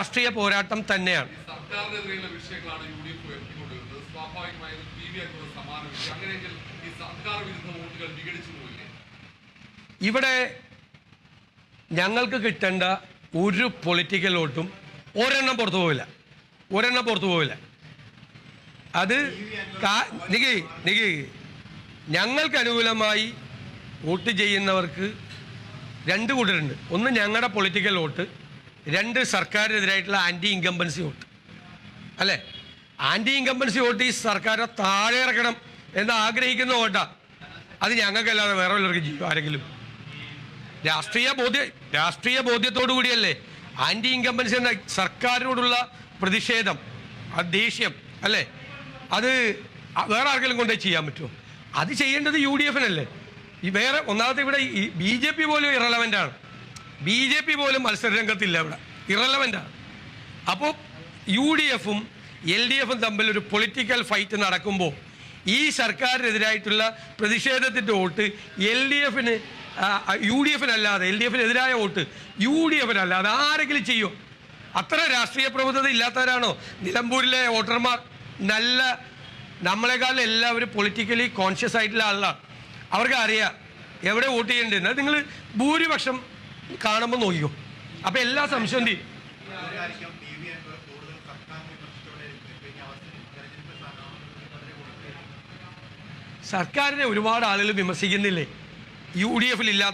രാഷ്ട്രീയ പോരാട്ടം തന്നെയാണ്. ഇവിടെ ഞങ്ങൾക്ക് കിട്ടേണ്ട ഒരു പൊളിറ്റിക്കൽ വോട്ടും ഒരെണ്ണം പുറത്തു പോവില്ല. അത് ഞങ്ങൾക്ക് അനുകൂലമായി വോട്ട് ചെയ്യുന്നവർക്ക് രണ്ട് കൂട്ടരുണ്ട്. ഒന്ന് ഞങ്ങളുടെ പൊളിറ്റിക്കൽ വോട്ട്, രണ്ട് സർക്കാരിനെതിരായിട്ടുള്ള ആൻറ്റി ഇൻകംബൻസി വോട്ട്. അല്ലേ? ആൻറ്റി ഇൻകംബൻസി വോട്ട് ഈ സർക്കാരെ താഴെ ഇറക്കണം എന്ന് ആഗ്രഹിക്കുന്ന വോട്ടാണ്. അത് ഞങ്ങൾക്കല്ലാതെ വേറെ വല്ലവർക്കും ചെയ്യും ആരെങ്കിലും? രാഷ്ട്രീയ ബോധ്യത്തോടു കൂടിയല്ലേ ആൻറ്റി ഇൻകംബൻസി എന്ന സർക്കാരിനോടുള്ള പ്രതിഷേധം, ദേഷ്യം അല്ലേ, അത് വേറെ ആർക്കെങ്കിലും കൊണ്ടേ ചെയ്യാൻ പറ്റുമോ? അത് ചെയ്യേണ്ടത് UDF-നല്ലേ. വേറെ ഒന്നാമത്തെ ഇവിടെ BJP പോലും ഇറലവൻ്റാണ്. BJP പോലും മത്സരരംഗത്തില്ല, ഇവിടെ ഇറലവൻ്റാണ്. അപ്പോൾ UDF-ഉം LDF-ഉം തമ്മിലൊരു പൊളിറ്റിക്കൽ ഫൈറ്റ് നടക്കുമ്പോൾ ഈ സർക്കാരിനെതിരായിട്ടുള്ള പ്രതിഷേധത്തിൻ്റെ വോട്ട് LDF-ന് UDF-നല്ലാതെ, LDF-നെതിരായ വോട്ട് UDF-നല്ലാതെ ആരെങ്കിലും ചെയ്യുമോ? അത്ര രാഷ്ട്രീയ പ്രബുദ്ധത ഇല്ലാത്തവരാണോ നിലമ്പൂരിലെ വോട്ടർമാർ? നമ്മളെക്കാളും എല്ലാവരും പൊളിറ്റിക്കലി കോൺഷ്യസ് ആയിട്ടുള്ള ആളാണ്. അവർക്ക് അറിയാം എവിടെ വോട്ട് ചെയ്യേണ്ടത്. നിങ്ങൾ ഭൂരിപക്ഷം കാണുമ്പോൾ നോക്കിക്കോ, അപ്പോൾ എല്ലാ സംശയം തീരും. സർക്കാരിനെ ഒരുപാട് ആളുകൾ വിമർശിക്കുന്നില്ലേ UDF-ൽ ഇല്ലാത്ത